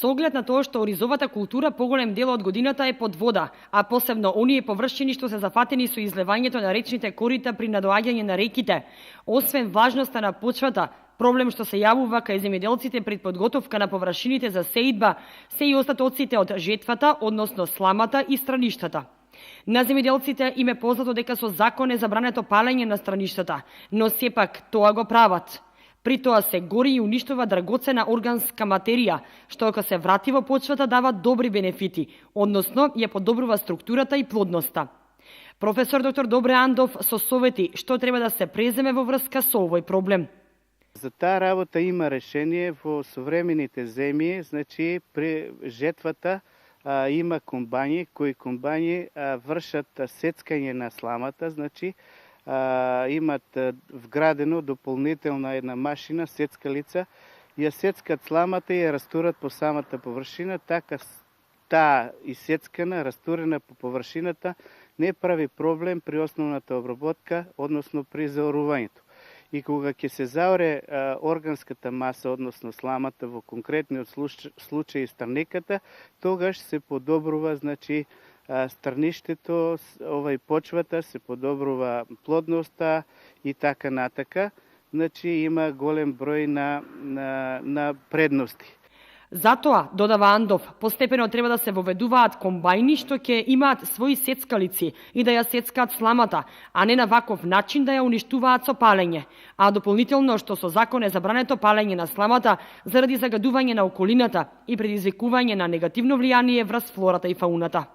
Со оглед на тоа што оризовата култура поголем дел од годината е под вода, а посебно оние површини што се зафатени со излевањето на речните корита при надоаѓање на реките, освен важноста на почвата, проблем што се јавува кај земјоделците пред подготовка на површините за сеидба, се и остатоците од жетвата, односно сламата и страништата. На земјоделците им е познато дека со закон е забрането палење на страништата, но сепак тоа го прават. При тоа се гори и уништува драгоцена органска материја, што ако се врати во почвата дава добри бенефити, односно ја подобрува структурата и плодноста. Професор доктор Добре Андов со совети што треба да се преземе во врска со овој проблем. За таа работа има решение во современите земји, значи при жетвата има комбањи кои вршат сецкање на сламата, значи имат вградено дополнителна една машина, сецкалица, ја сецкат сламата и ја растурат по самата површина, така таа исецкана, растурена по површината, не прави проблем при основната обработка, односно при заорувањето. И кога ќе се заоре органската маса, односно сламата во конкретниот случај странеката, тогаш се подобрува, значи, страништето, почвата, се подобрува плодноста и така натака. Значи има голем број на предности. Затоа, додава Андов, постепено треба да се воведуваат комбајни што ќе имаат своји сецкалици и да ја сецкаат сламата, а не на ваков начин да ја уништуваат со палење. А дополнително што со закон е забрането палење на сламата заради загадување на околината и предизвикување на негативно влијание врз флората и фауната.